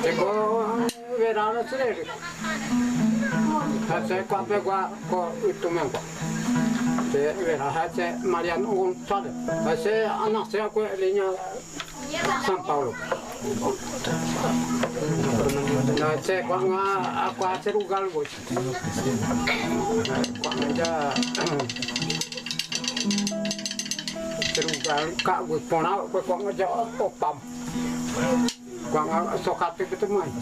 Llegó verano se hace cuatro con tu mente. Se verá hace Mariano González. Hace Ana se acuerda línea San Paulo. No sé cuando a hacer un galgo. Cuando ya hacer un galgo ponado pues cuando ya opam. Cuando sokate que tu mãe.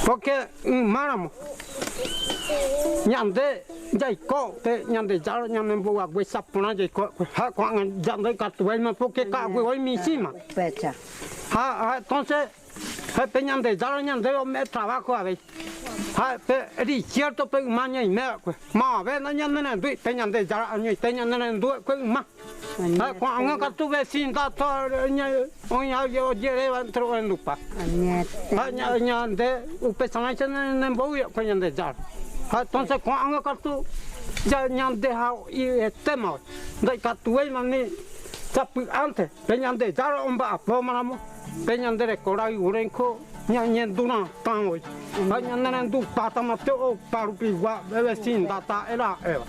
Porque maramo nhande dây co thế nhande giáo nhande bùa quay sập nó dây co ha quăng nhande cả tuổi mà porque cả quay mi xí mà Pecha. ha entonces ha pe nhande giáo nhande o me trabajo a ver ha pe di cierto pe maña y me ma ve no nhande na du pe nhande giáo anh pe nhande na du que ma ha quăng cả tu ve sin ta to nya on ya yo jere van tro en lupa ha nhande u pe sana chen en bo yo que nhande giáo ha entonces quăng cả tu ya nhande ha y tema dai cả tuổi mà ni tapi antes peñande giáo on ba po maramo peñande re corai urenco nyanyen duna tango ha nyannan du pata mateo paru pigua bebe sin data era eva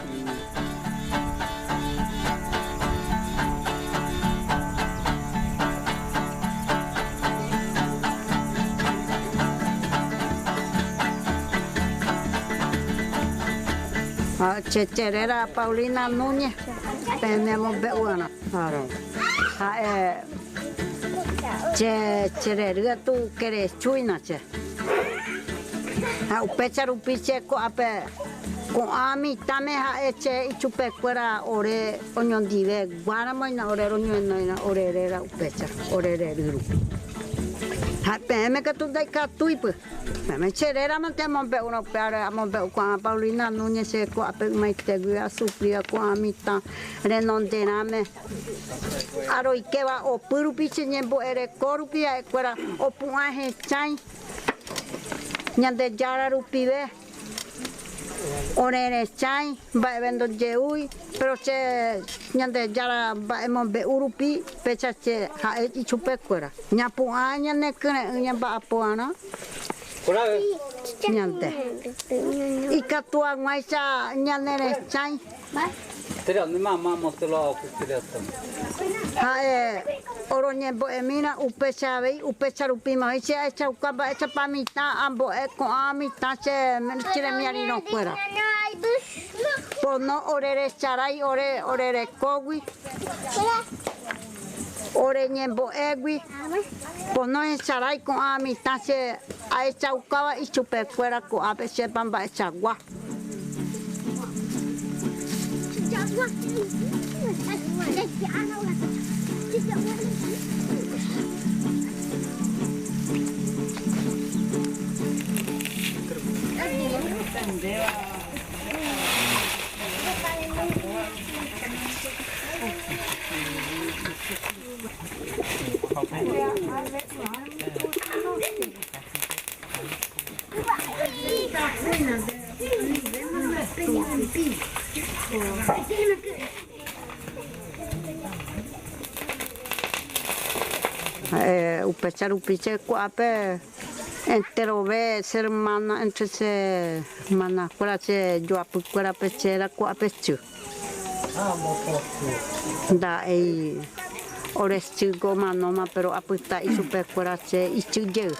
Checherera Paulina Núñez, tenemos beuna. Checherera tú quieres chuina che. Upecha rupiche ko ape ko ami tame ha eche ichupe kwera ore oniondive guara moina ore ronyoina ore rera upecha ore reru. Ha peme que tú dai ka tuipu. Me cherera man te mon be uno para mon be ko Paulina Núñez se ko ape mai te gua suplia ko amita renondename. Aro ikeva o purupiche nyembo ere korupia kwera o puaje chai. Nyande jara rupive. Orere chai va vendo jeui pero che nyande jara va mon be urupi pecha che ha e chupe kwera. Nyapu anya ne kene nyamba apoana. Nyante. Ikatua ngaisa nyanere chai. Tira ni mama motelo kutira. Ha oro nyembo emina upecha vei upecha rupi mai che echa ukaba echa pamita ambo e ko amita che menchire miari no fuera. Pono orere charai orere kogui. Ore nyembo egui. Pono e charai ko amita che a echa ukaba y chupe fuera ko ape che pamba echa gua. Upechar upiche kuape entero ve ser hermana entre se hermana cuela che yo apuquera pechera kuape chu da ei ores chigo manoma pero aputa y super cuela che y chuje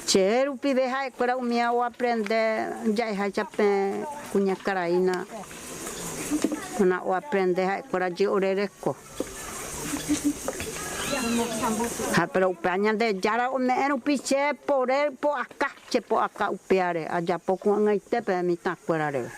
che rupi veja cuela umia o aprende ya ha chape cuña caraína una o aprende ha cuela je oreresco. Pero upeaña de yara o me en upiche por el po acá upeare allá poco en el tepe mi ta fuera de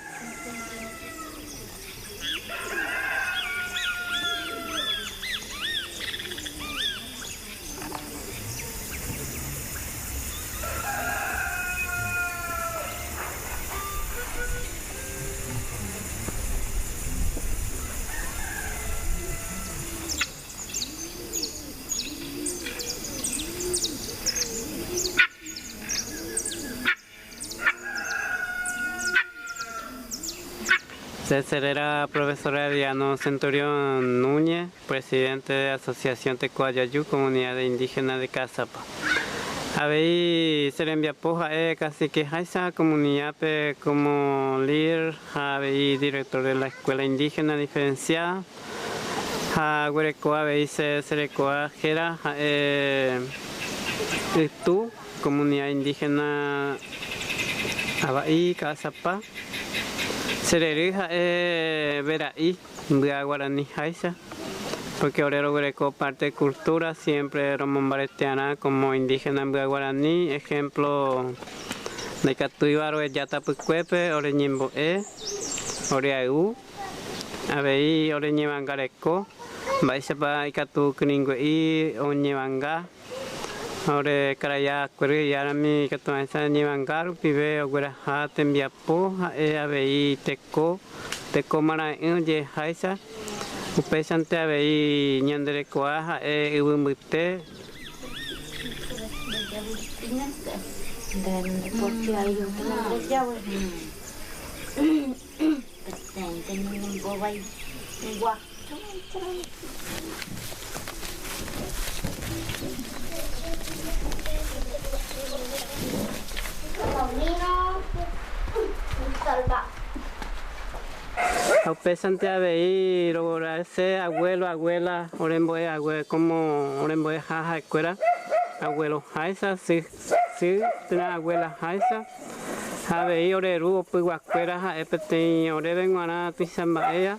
Era profesora Diano Centurión Núñez, presidente de la Asociación Tecuayayú, Comunidad Indígena de Casapa. Habéis se le envía poja casi que esa comunidad como líder, habéis director de la Escuela Indígena Diferenciada, habéis se recoa jera tú comunidad indígena Abaí Casapa. Sererija veraí de guaraní jaisa, porque Orero Greco parte de cultura siempre romombaretiana como indígena en guaraní, ejemplo de Catuibaro Yatapucuepe, Oreñimbo Oreaú, Abei Oreñibangareco, Baisapa Icatu Kringui, Oñibanga. Ore karaya kuri yarami katuansa nivangaru pibe oguraha tembiapo abei teko mara je haisa upesante abei nyandere koa ubumute dan porsi ayu teman jawa dan bawai wah Pesante a ver, lograrse abuelo, abuela, oremboe, abuelo, como oremboe jaja escuela, abuelo jaisa, sí, tiene abuela jaisa, a ver, oreru, pues escuela, epete, oreven, guana, tisamba ella.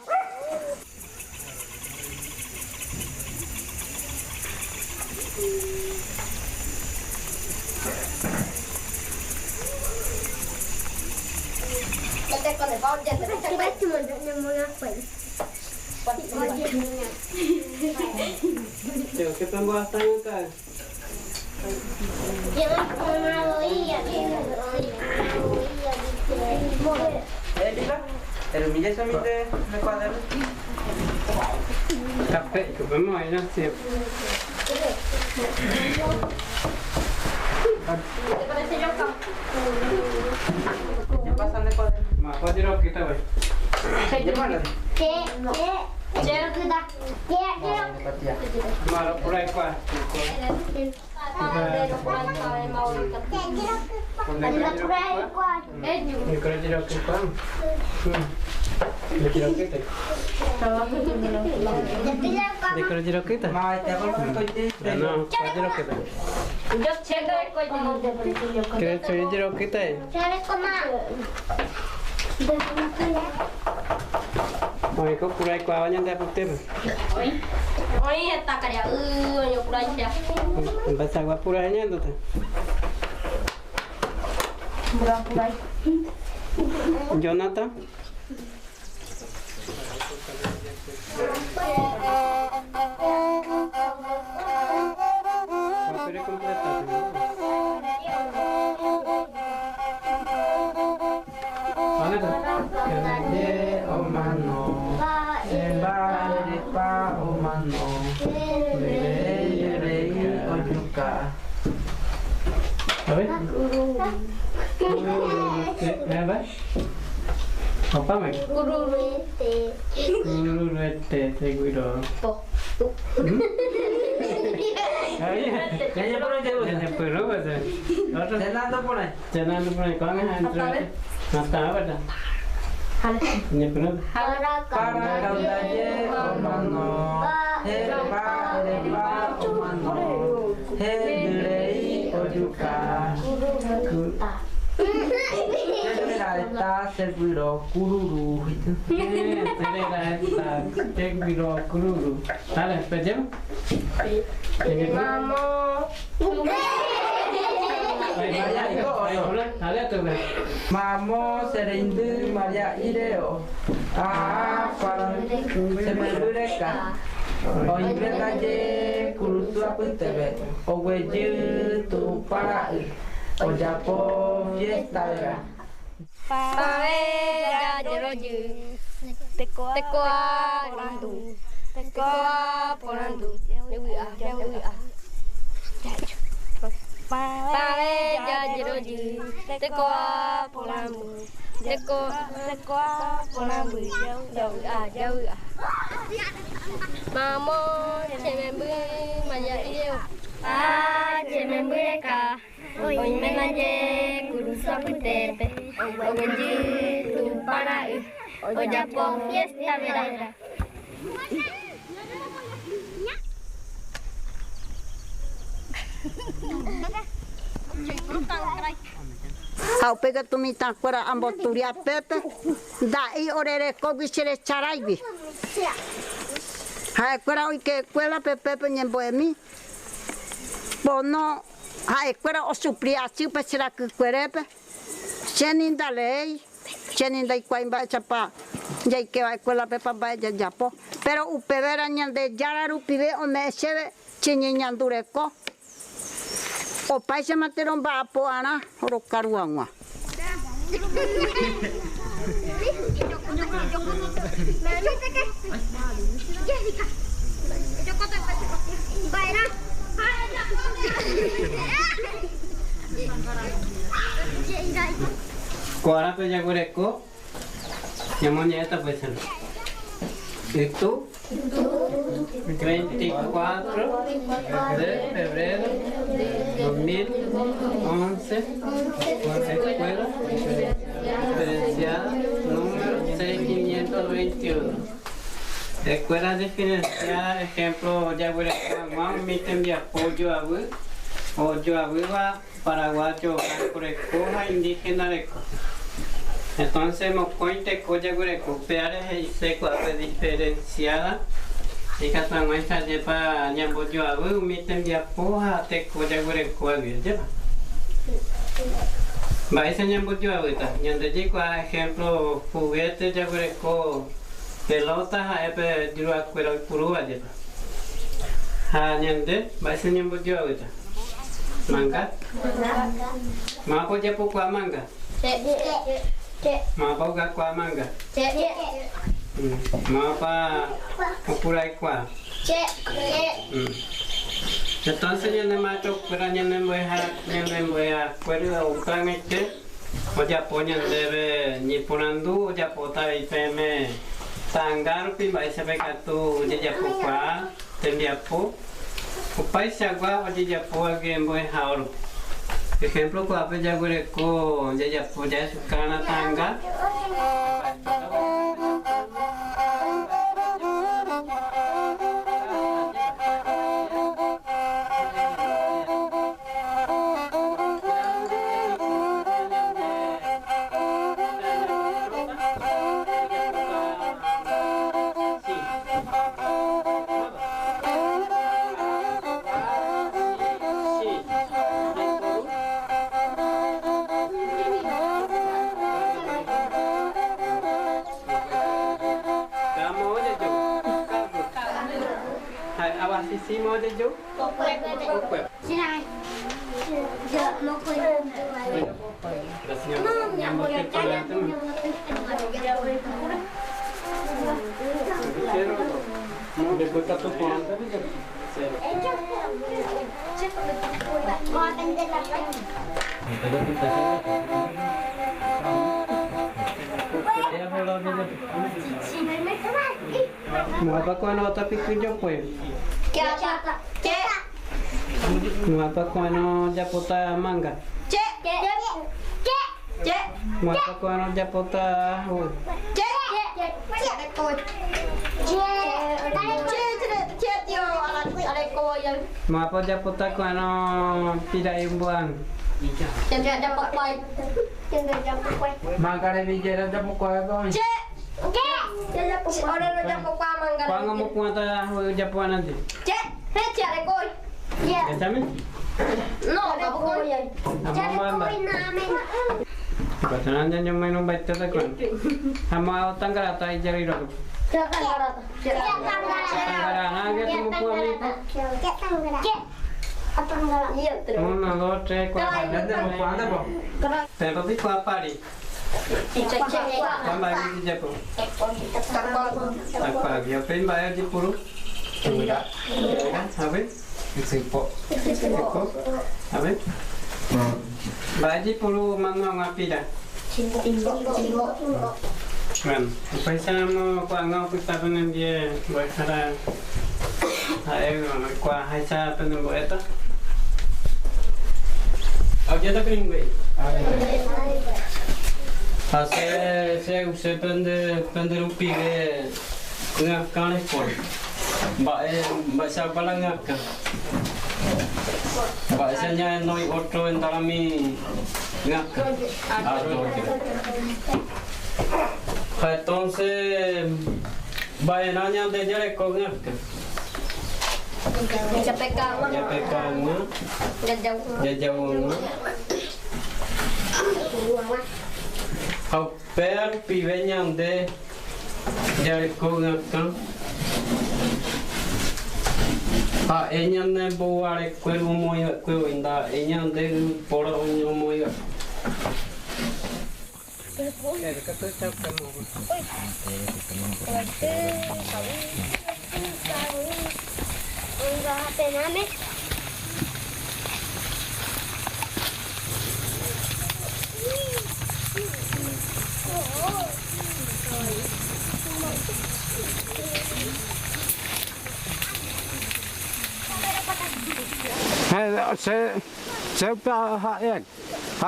¿Qué tengo hasta acá? El humilla se mide de cuaderno. Café, que podemos ir así. Ya pasan de cuaderno. Más fácil lo quita, güey. Malo por ahí, ¿cuál? Yo creo que lo que ¿le quiero que te? ¿Le quiero que te? Ma, te hago el coche. No, ¿cuál lo que te? ¿Quieres que lo que te? Oye, ¿cómo por ahí cuál baña de apunte? Oye, está callado, yo por ahí ya. ¿Vas a agua por ahí ñándote? Jonathan. Papel completo. A ver. Apa mai? Guru seguro. Ya por ahí llevo. Pero pues. Cenando por ahí. Jangan lupa nih kalau nggak antara. Nasta apa dah? Ini benar. Para cantalle omano. Eleba omano. Hedrei ojuka. Está seguro kururu itu. Está seguro kururu. Dale, pejam. Mamo. Mamo serindu Maria Ireo. Para se me dureka. O impregaje kurutu apa tebe. O weju tu para. O japo fiesta era. Paella jeroju. Tekoa porandu. Tekoa porandu. Paella jeroju. Tekoa porandu. Teko pona bui jauh. Mamo cemembu manja iyo. Cemembu ka. Oi menaje guru saputete. Ogeji tu para. Ojapo fiesta vera. Au pega tu mi takwara amboturia pepe. Dai orere kogisere charaibi. Hai kwara oike kwela pepe nyemboemi. Bono hai kwara osupria sipa sira kwerepe. Cheninda lei. Cheninda ikwaimba chapa. Jai que vai kwela pepa bai japo. Pero upevera nyande jararu pive o meseve chinyandureko. O pai se materon ba apoana oro karuangwa. Kuara pe jagureko, namanya eta pesan. Itu 24 de febrero 2011, escuela diferenciada número 6521. Escuela diferenciada, ejemplo, Yaguarecuaguán, Mitembi apoyo a o Yoabuba, paraguayo, Curecoja, indígena Reco. Entonces, Mocointe, Coyagureco, Peares y Seco, diferenciada. Y Catuan muestra lleva Yamboyo Abu, Mitembi apoja, te Coyagureco, lleva. Va ese Yamboyo Abuita, Yandejico, ejemplo, juguete, Yagureco. Pelotas a epe diru akuera purua lleva. Ha nyande, baisa nyambo jua kita. Mangga. Mapo japo kwa mangga. Mapo ga kwa mangga. Mapa purai kwa. Entonces nyande macho kura nyande mboya kuera ukangete. Oja po nyande be nyiponandu oja pota ipeme. Tanggar pi bai sampai katu jajapo kwa tembiapo upai sagwa jajapo gembo haur ejemplo ko ape jagure ko jajapo jaya sukana tangga si mau je jo? Kokwe. Sini. Giờ nó coi. Nó nhà một cái trái tu. Mau dekat tu pun tapi je. Mau apa kau nak tapi kerja apa? Mau apa kau nak japota mangga? Mau apa kau nak japota hul? Mau apa japota kau nak tidak imbuan? Mangga ni bicara jamu kau apa? Kau ngomong kau tak japuan nanti? Kacamnya? No, kamu kau yang. Bacaan jangan main baca tak kan? Hama tanggal atau jari dok? Tanggal anak kita mau kami. Oh, nalo cek kau. Nanti mau kau ada bang? Tapi kau apa ni? Kau bagi di Jepun. Tak bagi. Apa yang bayar di Puru? Habis? Expo. Habis? Bagi Puru mana ngapi dah? Bueno, empezamos cuando estamos en día, voy a ver cuál es esa pendeja. Aquí está kering güey. Saya usah penderupi ke ngakkan ekor. Mbak siapa lah ngakkan. Mbak saya noi auto yang dalami ngakkan. Entonces, bayananya de jare ko ngakkan. Japekangnya. Jajaunya. Học per pivenya de jare ko ngakkan. Enya ne boare kwelu moyo kwelu inda enya de pora onyo moyo.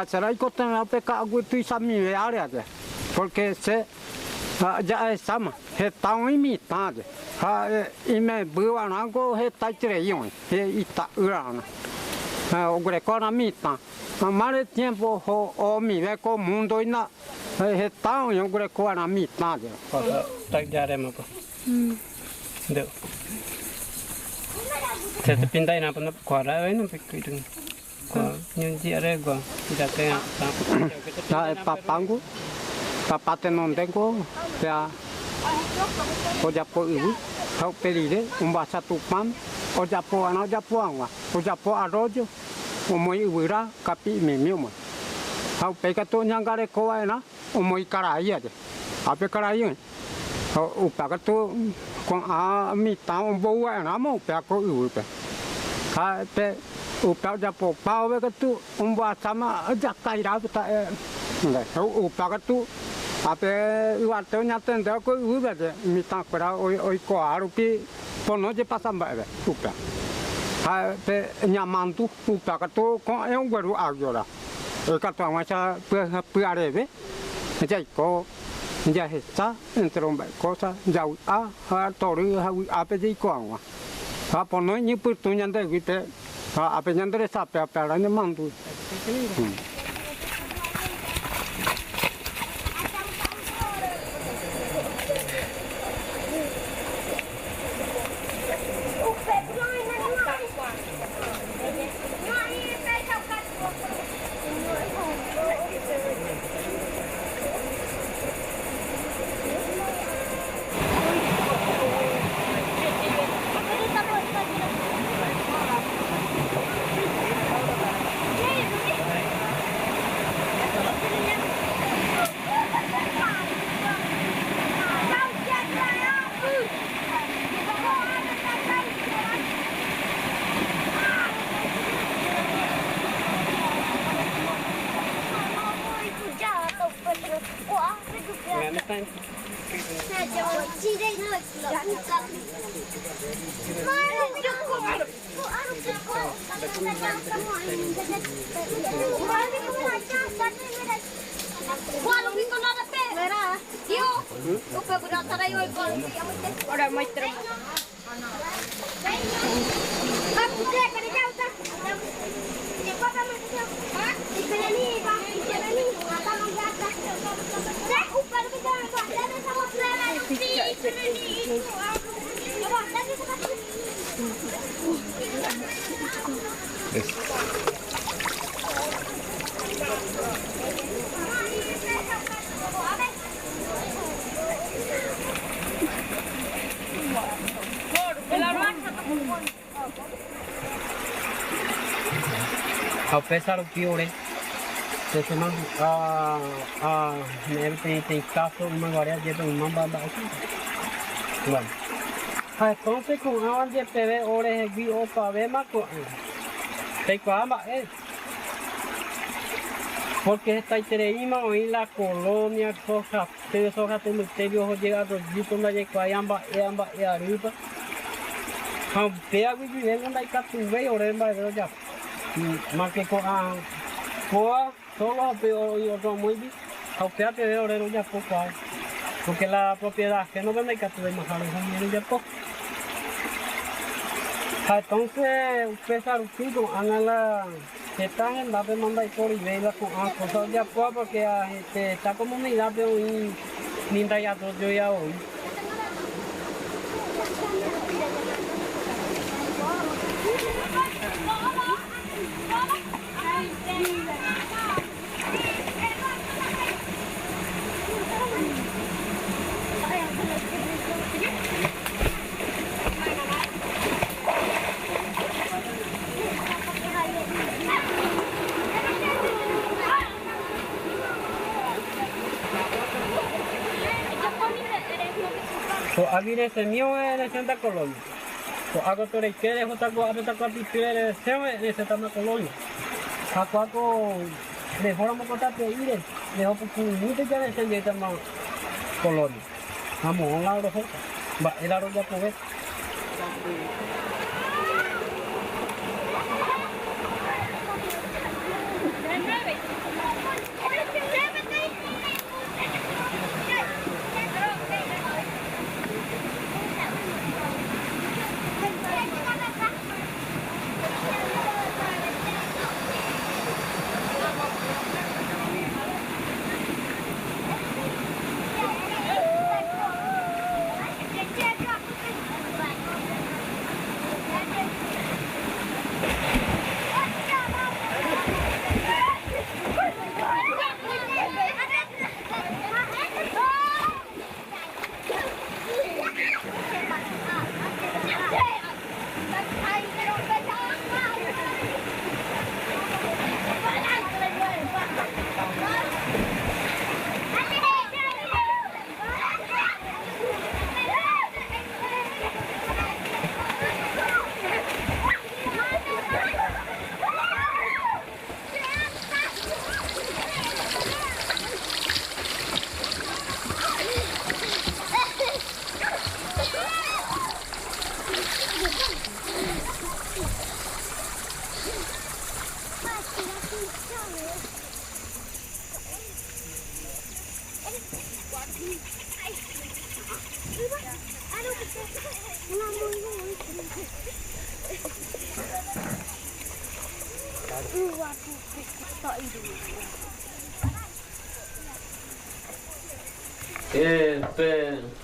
Será que tengo que pecar tu sami área, porque se ya es sama, está muy mitad. Y me buan algo está trayendo, y está urana. O grecona mitad. Más tiempo o mi ve con mundo y na está yo grecona mitad. Tak jare apa? Deu. Saya terpindah nak pun kuara ini pergi tu. Nyunci ada gua, tidak tengah. Papate non tengo, ya. Oja po ibu, kau pelide, satu pan, oja po angwa, oja po arroyo, umoi ibuira, kapi mimiuma. Kau pekato nyangare koa na, umoi karai aja. Apa karai? Upakato con mitad bawa na mau upako ibu pe. Pe upau japo pau be tu sama jakai rapi ta. Upakato apa iwatu nyaten dah ko ibu be mitad kora oi ko arupi pono je pasam ba be upa. Pe nyamantu upakato ko yang baru agora. Kata macam pe be. Jadi ko ya está entre un cosa ya tori apa jadi kuang apa no ni putunya deh gitu apa yang dari siapa apa ni mantu Ao pesar o que ore, se chama neve tem caso uma guarda de uma baba aqui. Bueno. Entonces con agua de pebe ore aquí o pa ver más con te cuamba Porque está Tereima hoy la colonia soja te soja te misterio llegado dito na de Coiamba e Aruba. Pega viviendo na Icatuve oremba de ya. Más que coa solo pero otro muy bien. Aunque te de orero ya poco. Porque la propiedad que no vende Icatuve más a los ya poco. Entonces, ustedes hagan la están en la demanda y por y ve la cosa de apoyo porque esta comunidad de hoy ni da ya todo yo ya hoy. So abire se mío en Santa Colonia. So hago todo el que de otra cosa de otra capitule se en Santa Colonia. Hago de forma contar de ir de otro punto ya de Santa Colonia. Vamos a un lado va el aro ya por ver.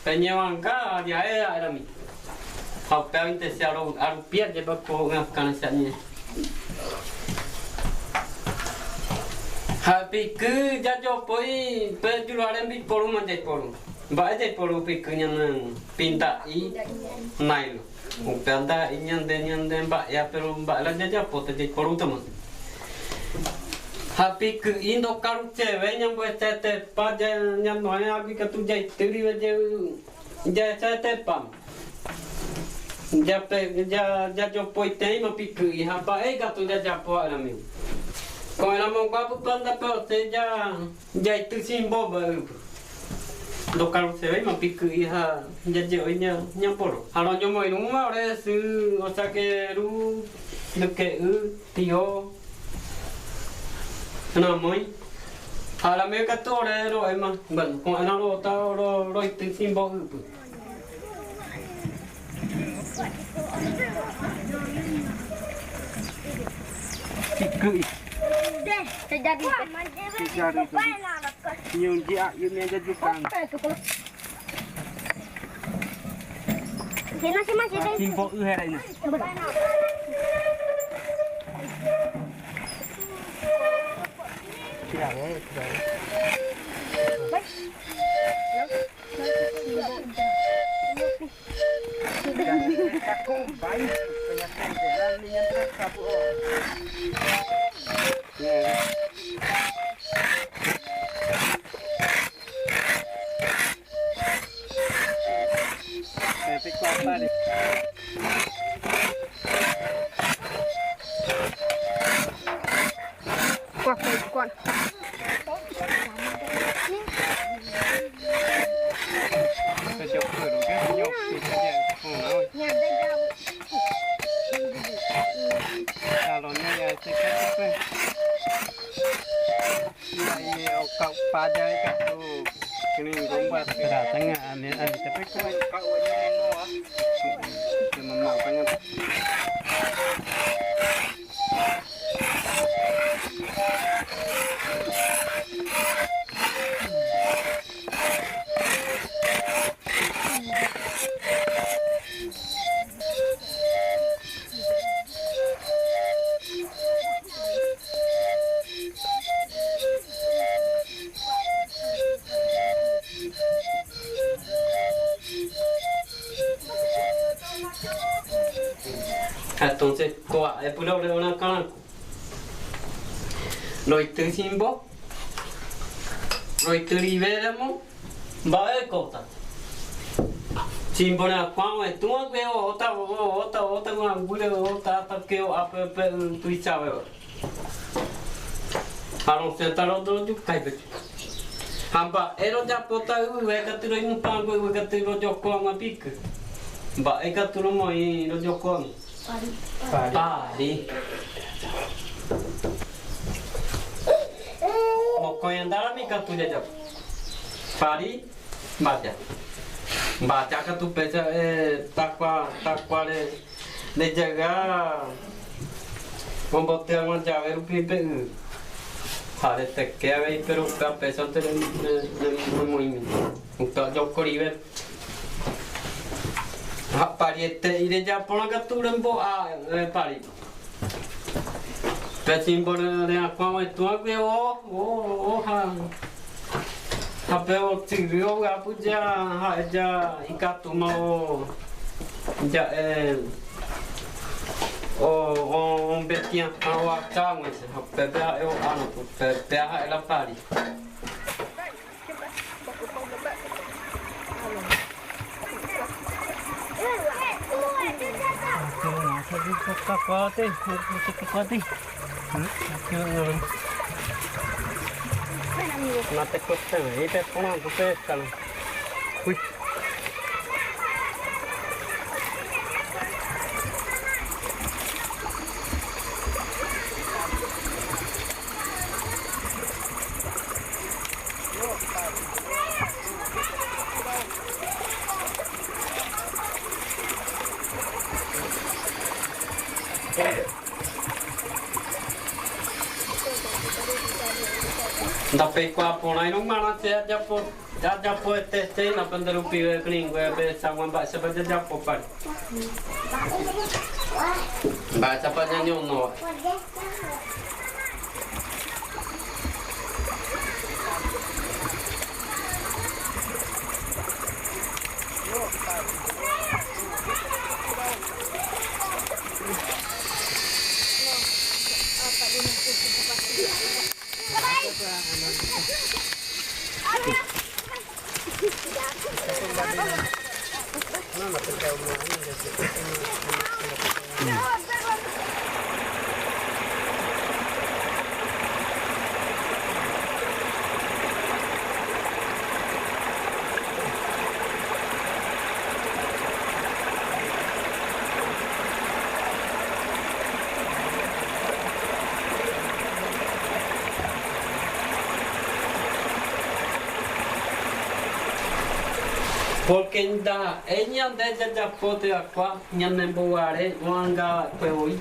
Penyewangka dia era mi. Hau pe inte se aru pia je ba ko ngafkan sanya. Happy ke jajo poi pe julu aren bi poru manje poru. Ba je poru pe kunyan pinta i nail. O pe anda inyan den ba ya pero ba la jaja pote je poru teman. Happy ke indo karu cewe nyam bo tete pa nyam noya abi ka tu jai teri je ja tete pam. Ja jo poi tei ma piku i ha pa e ka tu ja po ala mi. Ko ala mo ka pu panda pe te ja tu sim bo ba. Do karu cewe ma piku i ha ja je onya nyam poro. Halo nyo mo inu ma ore su osake ru luke tio. Nó mới là mấy cái to đấy rồi mà bẩn còn nó rồi tao rồi tự xin bao nhiêu cười jadi nhiều chị ạ yêu nghe jadi càng xin bao nhiêu đây này Con. pada itu kini gomba datangnya aneh tapi kau cuma mau pengen entonces coa es pura una cana lo estoy simbo lo estoy liberamo va a cosa simbo na kwao es tu que otra con angule otra que a tu sabe Harus setara do ju kai bet. Hamba ero ja pota u e ka tiro in pango u ka tiro joko ma pik. Ba e ka tiro mo i ro joko. Pari. Mo ko andara mi ka tu ja. Pari baca. Baca ka tu pesa takwa le jaga Combote a mangiare un pipe. Fare te che avevi per un capo sotto nel movimento. Un po' gioco rive. A pariette in Giappone cattura un po' a pari. Per simbolo di acqua e tu anche avevo tigrio a pugia già i cattumo già un bettino a camo per per la pari ma te costa e te pone un pescano qui Tapi qua pona in umana c'è già po e na prendere un pive lingue per sangue ba se per già po pari. Ba sa pa nya no. Porque ainda enya desde já pote aqua nyane boare wanga peoi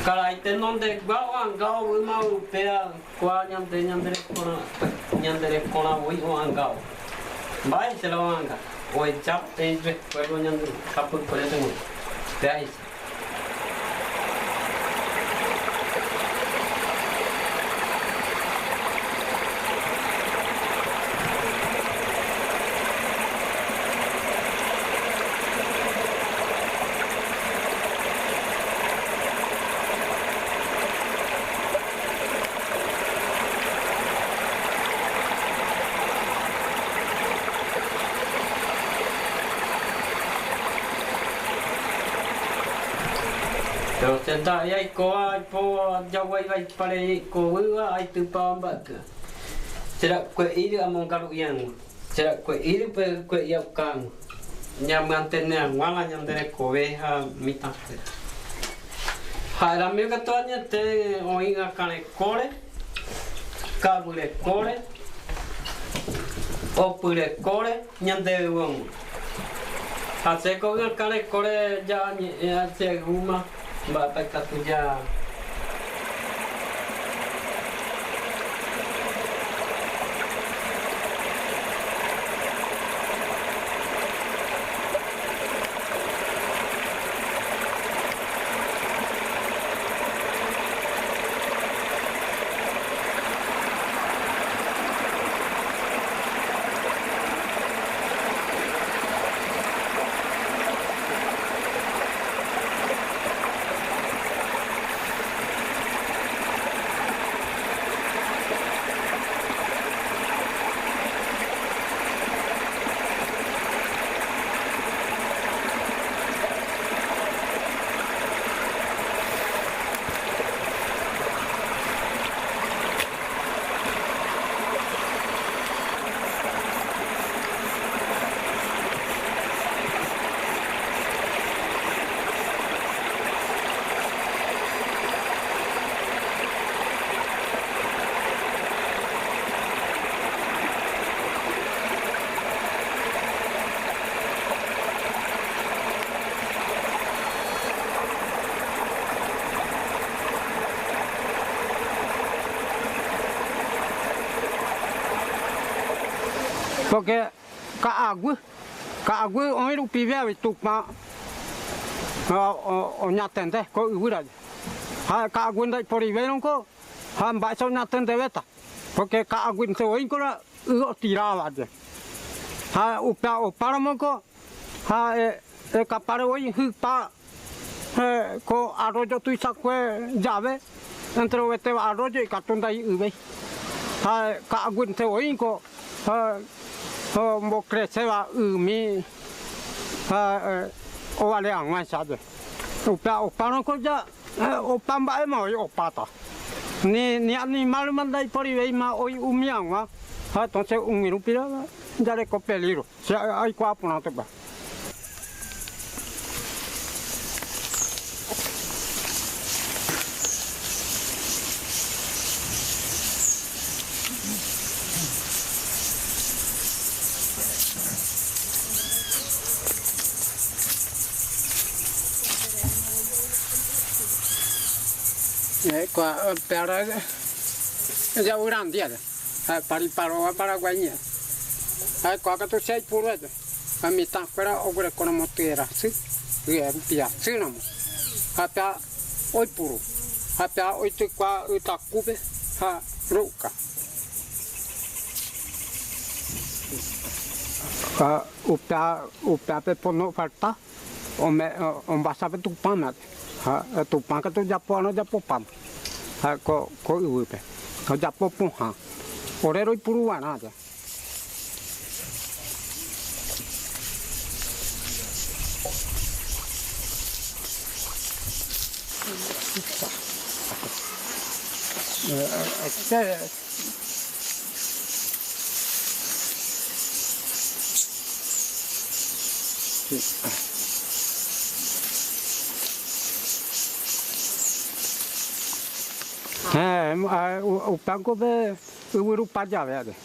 kala ite nonde wanga o mau pea kwa nyandere kona oi wanga vai se la wanga oi chap tenje kwelo nyandere kapu pore tengo pea Pero tenta ya ko po jawai vai pare ko ai tu pa mbak. Será ko iri among kalu yang. Será ko iri pe ko ya kan. Nya mantennya wala nya dere ko veha mita. Ha la me ka tonya te oinga kane kore. kabule kore opure kore nyande wong hace con el cane kore ya ni hace guma va pa katuja porque ka agua only lu pibe tu ma o nyatende ko ura ha ka agua ndai pori veron ko ha ba so nyatende veta porque ka agua nte o inkora u tiraba de ha upa o paramo ko ha e ka pare o hu pa ko arroyo tu sakwe llave entre o te arroyo y ka tundai ube ha ka agua nte o inko ha mo creceba mi o vale angwan sabe o pano ko ja o pamba e mo o pata ni animal mandai por aí ma o umiangwa ha entonces un irupira ya le co peligro se hay qua por te ba qua per già un dia para guagna qua che tu sei pure a metà quella o quella con motera sì che pia sì no ha oi puro ha oi tu qua ta cube ha ruka upa pe pono falta on va saber tu pana ha tu pan ka tu japo pam ha ko upe ko japo pun ha ore roi puru ana ja o panco de Europa llave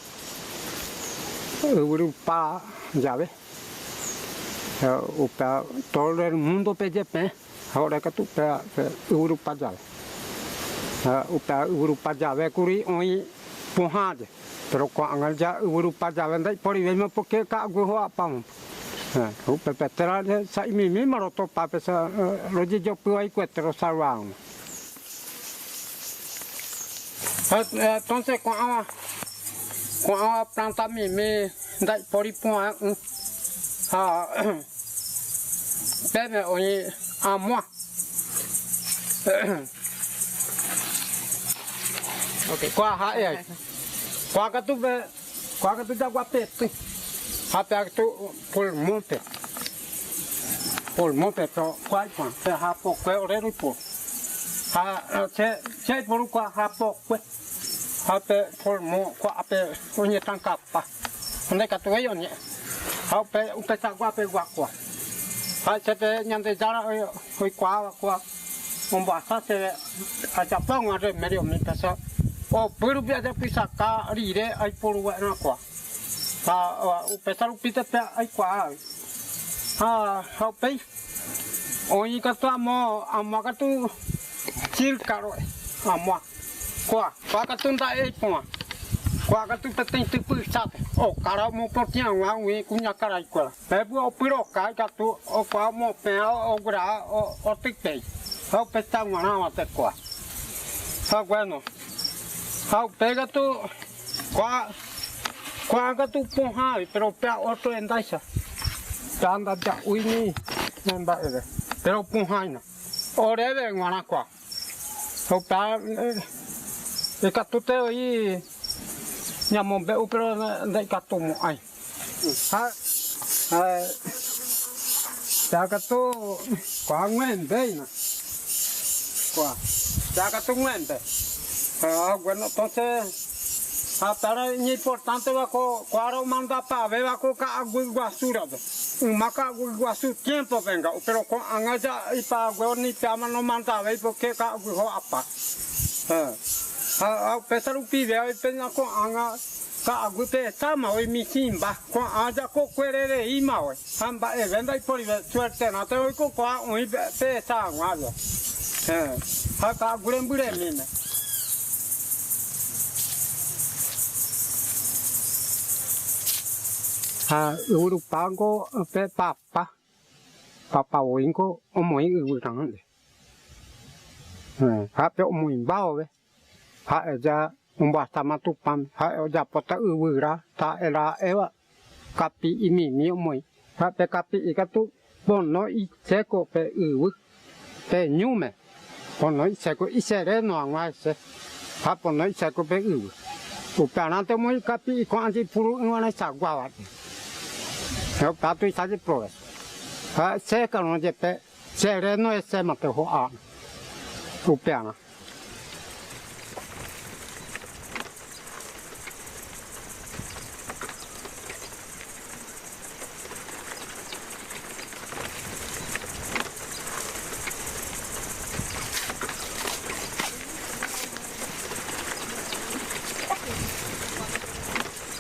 Europa llave todo el mundo PGP ahora que tú Europa llave Europa llave curi hoy pohade pero cuando ya Europa llave dai por ahí porque ka go apa o pepetra sai mi maroto pa pesa lo yo puoi quattro salvang. Entonces cuando planta mi dai por ahí bebe hoy a moi okay qua hai qua ka tu ja guape tu ha tu pulmón pero qua pe ha po que orero po ha se por qua ha po que ha pe pulmón qua pe oñe tan capa onde ka tu yo ni ha pe un pe guape qua ha se te nyande jara hoi qua un basa se a Japón a medio mi pesa o pero ya pisa ka rire ai por wa na kwa ha o pesar o pita pe ai kwa ha pe o i ka to amo ka tu chil karo amo kwa ka tu nda ai po kwa ka tu tem tu pisa o cara mo por tinha wa we kunya cara ai kwa pe bu o pero ka tu o kwa mo pe o gra o tikpe ha pesa wa na wa te kwa ha bueno ha pega tu qua cái tu phong hai pero pe otro en daisa anda ya uini nanda ere pero phong hai na ore de ngana qua ho pa e ka tu te i nyamo be pero de ka tu mo ai ha ya ka tu qua nguen de na qua ya ka tu nguen de bueno entonces pero es importante bajo cuando manda para ver bajo que agua basura un maca agua basura tiempo venga pero con anga y para agua ni pama no manda ver porque que agua apa pesar un pibe ahí pena con anga que agua pesa más hoy mi simba con anga con cuere de ima hoy amba venda y por suerte no te voy con hoy pesa agua acá agua en buremina Urupango pe papa oingo omoi urang ha pe omoi bao ve ha ja umbasta matupam ha ja pota ura ta era eva kapi imi mi omoi ha pe kapi ikatu bono I seko pe pe nyume bono I seko I sere no anga se ha bono I seko pe upanante moi kapi ko anji puru ngana sagwa wa Yo pato y sale pro. Ha seca no jepe, sereno es sema que ho a. Upiana.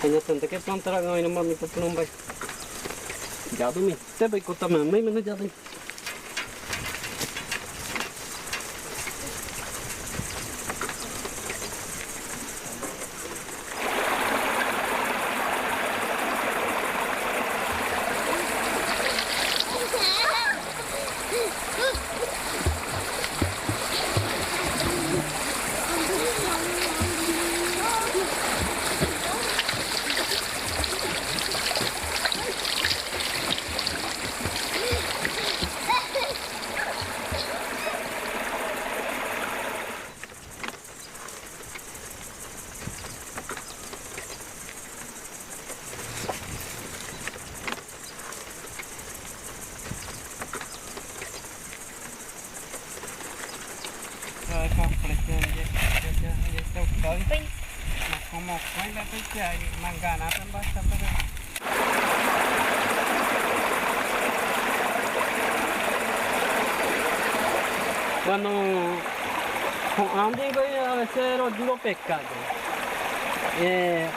Kanya tante que plantar no ino mami ko plumbai. Jadu mi, te bai ko tama mai mana jadu. Como cuenta que hay mangana también. Cuando antes a veces lo digo pescado,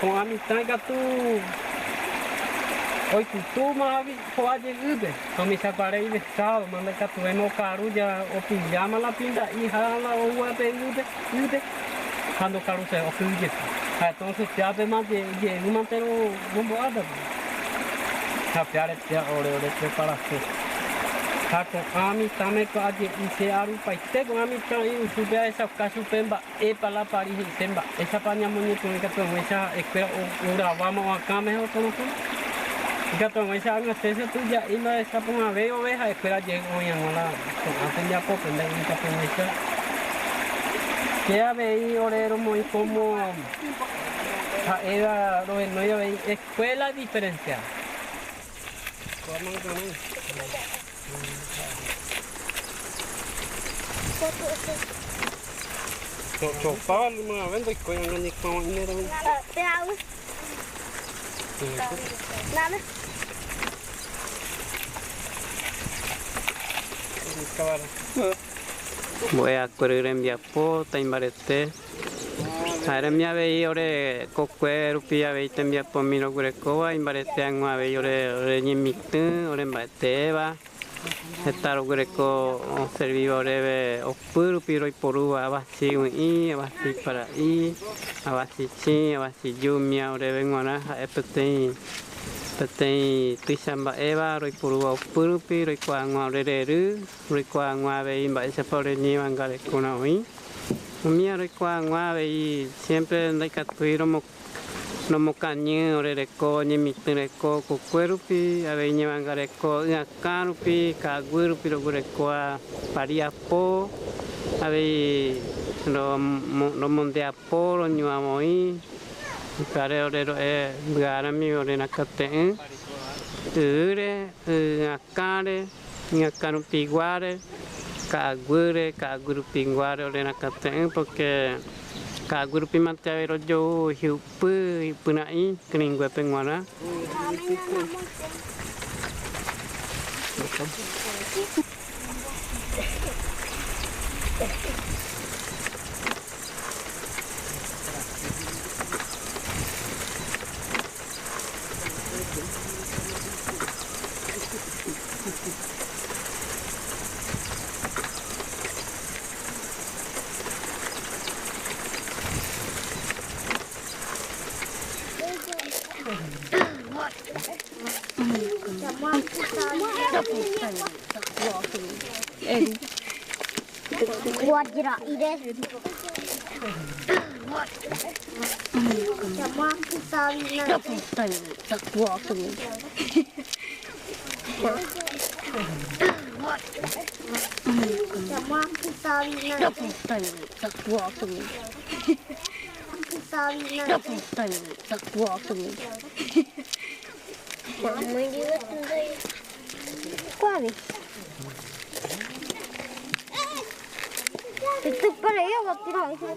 con amistad que tú hoy tú más puedes ir, con mis aparellos de estado, manda que tú vemos caro ya o pijama la pinta y jala la agua de ir, cuando caro se ofrece. Entonces ya además de un mantero bomboado, cambiar este ore preparación. Kako kami tame ko aje ise aru paite ko kami tai usubia esa kasu pemba e pala pari semba esa paña muñe to que to esa espera ura vamos acá mejor todo tú que to esa no sé tu ya y no esa ponga ve oveja espera llego hoy en la hacen ya poco en la esa que a ver orero muy como era lo no yo escuela diferenciada Coba mga vendo ko yung ganik pa mo inero. Nada. Voy a correr en Viapo, Taimbarete, Ahora me habéis ore coque rupi habéis también por mi no grecoa imbarete angua habéis ore ni mitten ore bateva estar greco servivo ore opuru piro poru abasi i abasi para i abasi chi abasi yumia ore venguana epetei petei tisamba eva roi poru opuru piro kwa angua ore ru roi kwa angua habéis imbarete por ni mangale kuna oi Mía recuangua veí siempre no hay que tuir no mo cañe ore reco ni mi reco cuerupi a veí llevan reco ya carupi caguerupi lo recoa paria po a veí no mondea po lo ñuamoi care ore gara mi ore nakate ure akare ni carupi guare Kaguru pinguare oleh nak kata porque kaguru pimante avero jo hiupu punai kening gue penguara. Kuat gerak ide. Sama kita nak. Tak kuat tu. Sama kita nak. Tak kuat tu. Kita nak. Tak kuat tu. Mama dia tu. Kuat ni. Itu pada ya waktu itu.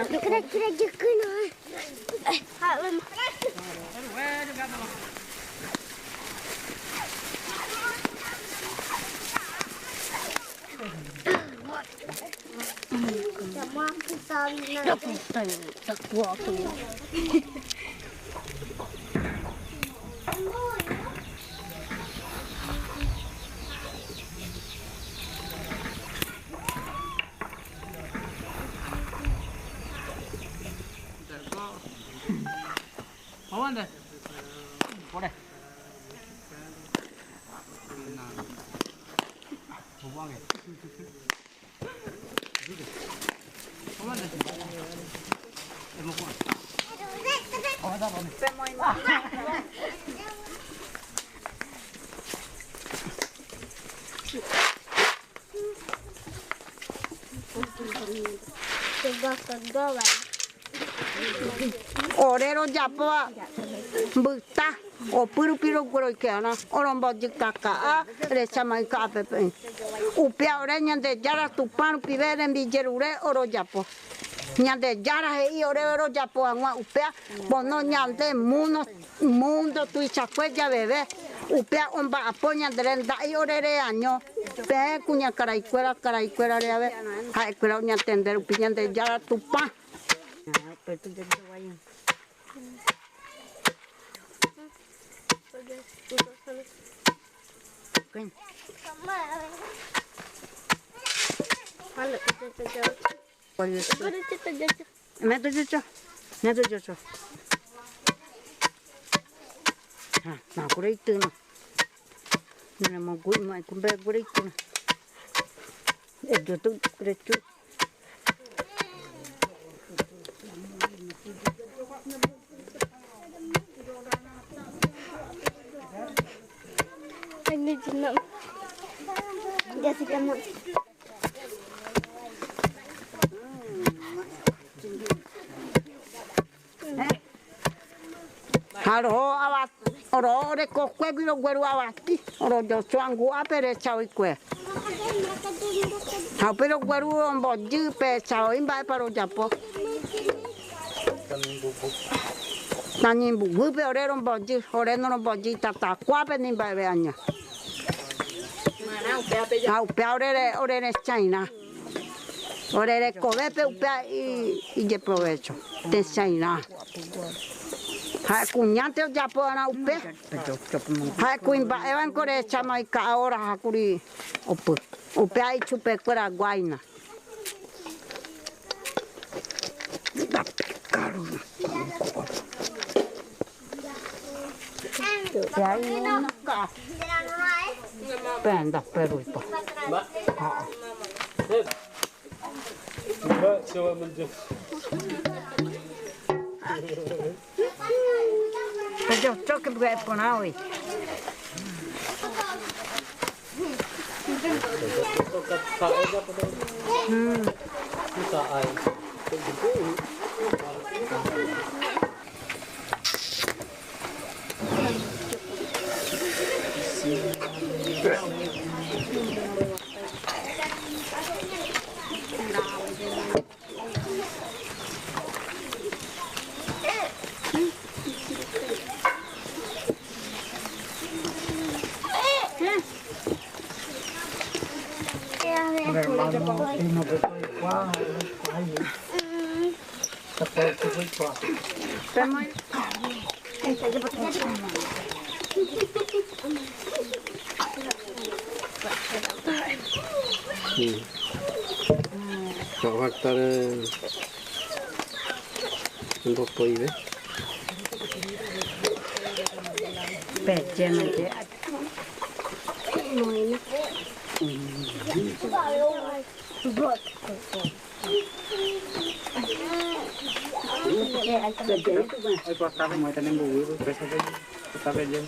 Kira-kira je kena. Hak lama. Sama kita nak. Tak kuat tu. Mana? Boleh. Buang eh. Mana? Mau buang. Oh, ada apa ni? Coba. Orero japoa buta o piro goro keana orombo jikaka recha mai ka pepe upia ore nyande jara tupan pivere mbijerure oro japo nyande jara he oro japo angwa upia bono nyande mundo tu chakwe ya bebe upia omba aponya drenda i orere año pe kunya karaikwera re ave ha kwera nya tender upia nyande jara tupan Betul jadi wayang. Kan. Kalau kita jauh. Kalau kita jauh. Medo jauh. Nah, kurang itu na. Nana mau gue mai kumbe kurang itu. Itu tu kurang itu. Ini jenam. Haro abat, oro ore kokwe giro gweru abati, oro jo chuangu apere chao ikwe. Hau pero gweru omboji pe chao imba paro japo. Nani bugu pe ore omboji, ore no omboji tata kwape ni ba be anya. Hau pe ore ne China. Ore re kobe pe upea y de provecho de China. Hai kunyante japo ana upe. Hai kuimba evan kore chama ika ahora hakuri upe. Upe ai chupe kwera guaina. Da caro. Sai no ka. Penda peru pa. Ha. Ba, coba menjauh. Pero yo que voy a poner hoy. Vamos a estar un poco ahí, ¿ves? Peche, Hay cosas como tener buguido, pesa que está relleno.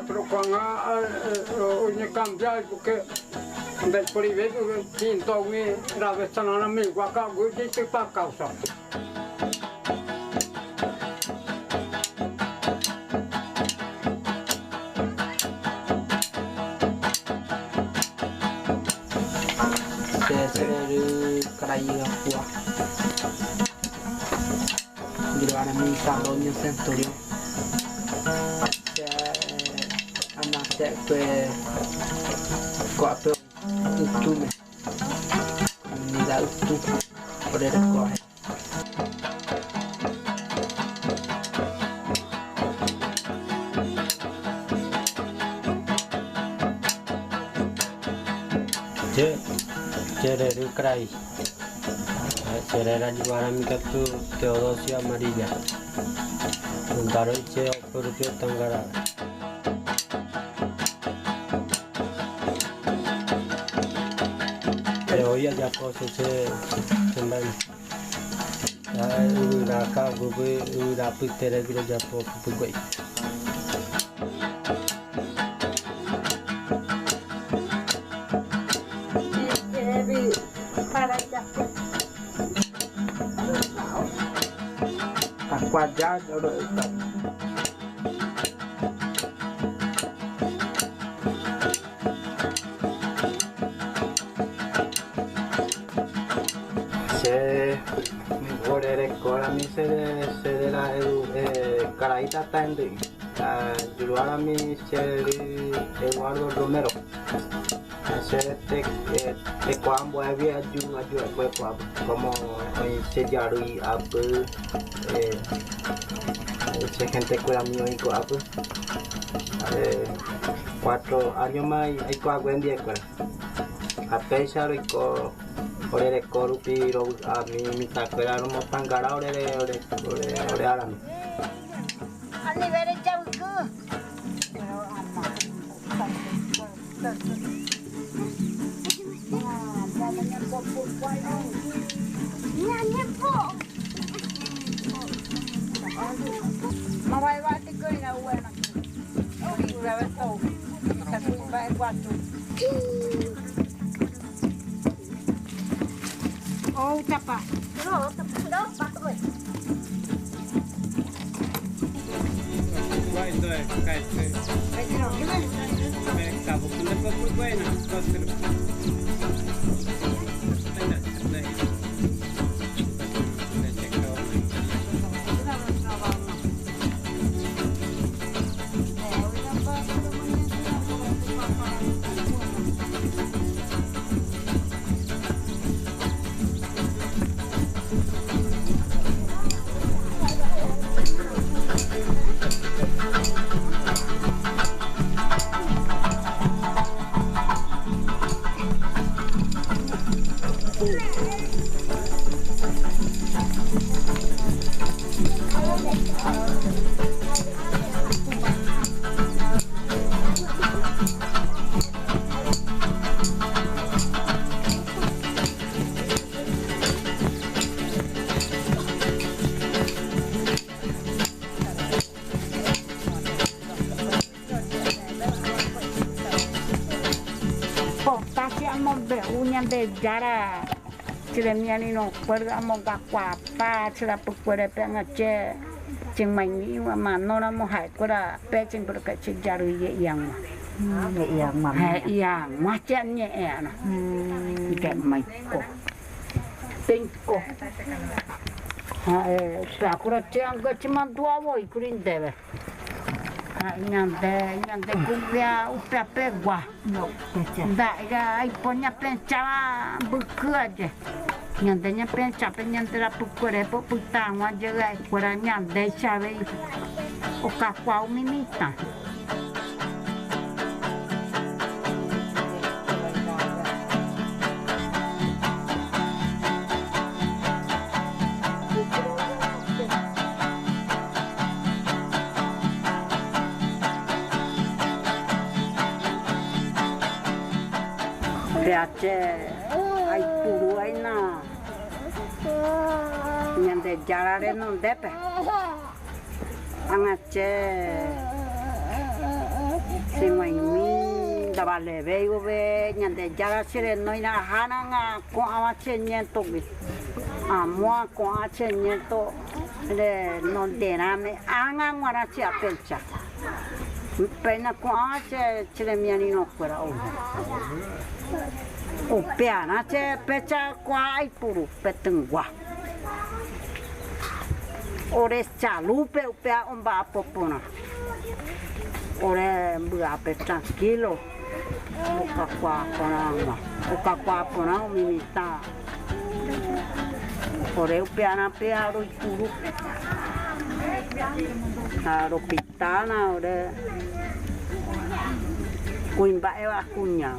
Pero cuando hoy cambia porque del privé que pinto mi la vez tan a mi guaca güey te pa causa Dari kerajaan Papua. Di mana mi salonnya Centurion. Anak saya ke kau apa itu me. Ni dah itu pada kau. Jadi dari kerai. Será juara mi tu Teodosia Amarilla. Untaro iche Opurupio Tangara. Hoy ya se sembrán. Raka gubu rapu tere giro japo pupugoi. Aquajar oro está. Ahora mi se de la Caraíta está en ayudar a mi ser Eduardo Romero. Hacer te cuambo había ayuda como se yarui apu se gente cuida mío y coapu 4 años más hay coapu en 10 a pesar y co ore korupi ro a mi takera no tangara ore aran ani bere jauku Oh, tapa. No, pato voy. Vai doer, cai. Acabo com a pouco buena, de Yara, Chilemiani no cuerda monga guapa, chila puere pena che, chingmani manora moja cuera peching pero que chijaru yang. Yang macamnya ana. Ikan mai ko. Tengko. Sakura tiang cuma 2 voi kurin debe. Nyante kumbia upia pegua. Ndak ai ponya penca buku aja. Nyantenya penca penyantera pukure putang aja ai kura nyante sabe. Oka kwau mimita. Peace ai puru ai na nyante jarare non depe angace semai mi dabale veigo ve nyante jara sire noina hananga ko awache nyento bi amwa ko ache nyento le non dename anga ngara ci apelcha pena ko ache chile miani no fuera o peana che pecha kwai puru petengwa ore chalupe upea omba popona ore mbua pe tranquilo o kwa pona minita ore upeana pea ro puru ro pitana ore kuimba ewa kunya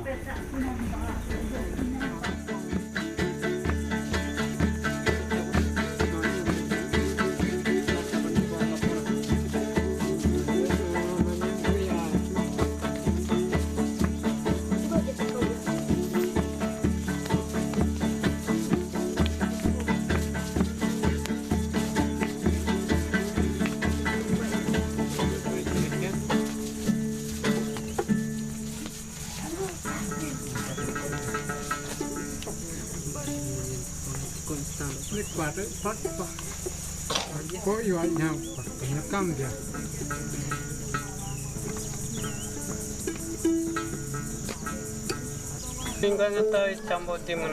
Le cuadro, có yêu anh nhau, nó cam kìa. Tinggal ngetai campur timun.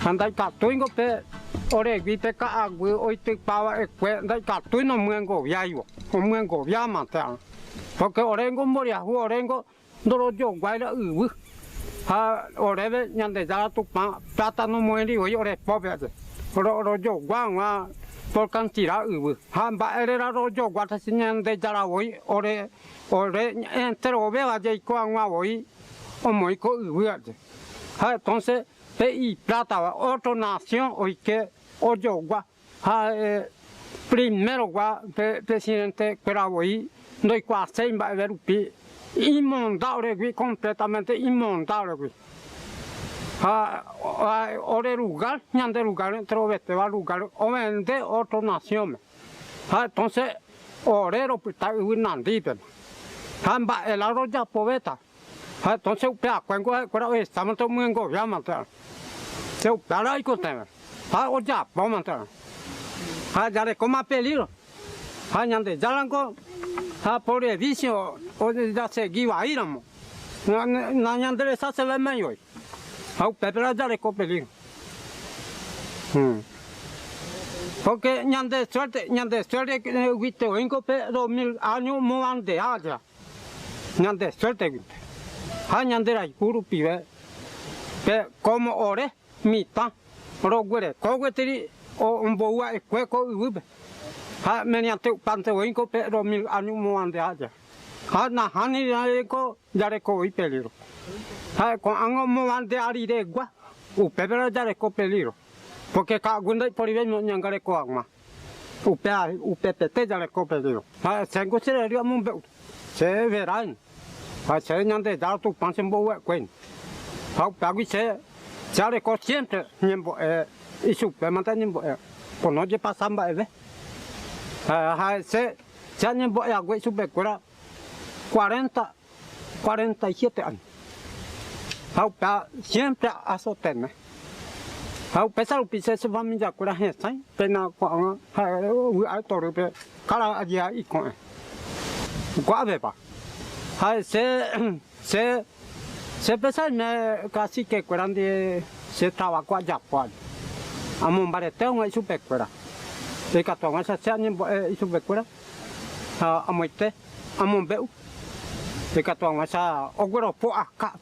Andai cả túi có bé, ở đây vì bé cả ác với ôi tự bảo ác quẹ, andai cả túi nó mượn cổ vía yêu, không mượn cổ vía mà thế.เพราะก็ở đây có mua địa, ở đây có đồ đồ quay là ư, ha ở đây bé nhận để ra tụ mà, ta ta nó mua đi ở đây bao bé chứ, đồ đồ quang mà, tôi cần chỉ là ha bà ở đây là đồ quang ta xin nhận để ra ở đây em theo bé là dây quang mà ở mỗi có chứ, ha, entonces y plata otra nación hoy que oyo gua ha primero gua presidente pero hoy no hay cual se va a ver inmondable completamente inmondable ha ore lugar ñande lugar entre vete va lugar o vende otra nación ha entonces orero está nandi ha va el arroyo poveta ha entonces pea cuando estamos tomando llama Seu para iko tema. Ha oja pomanta. Ha jare coma peligro. Ha ñande jalan ko ha por edicio o ya se giva iramo. Na ñande sa se ve medio. Ha pepera jare ko peligro. Porque ñande suerte viste vengo pe 2000 años moante aja. Ñande suerte. Ha ñande ra kuru pibe. Pe como ore mita rogure koguteri o un boa e cueco ube ha mediante pante oinco pero 1000 años moante aja ha na hani ko jare ko i peligro ha con ango moante ari de gua u pebera jare ko peligro porque ka gunda por ven no nyangare ko agma u ppt jare ko peligro ha sengo se rio mon be se verán ha se nyande da tu pansen boa quen ha pagui se Jare ko siempre niembo y su permanente niembo por no je pasamba ha se ya niembo agua su becura 47 años ha siempre a sostener ha pesar pise su familia cura hesa pena ko ha a toro pe kala aja y con guave ba ha se pesa me casi que cuando se trabajo allá por amon barete un su pecora de catón esa se ni su pecora amoite amon beu de catón esa ogro po acá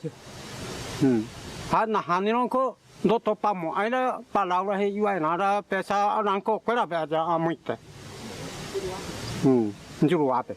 ha na hanino ko no topamos hay la palabra he iba nada pesa arranco cuera pe allá amoite yo ape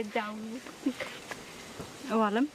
cái cháu. Ủa lắm.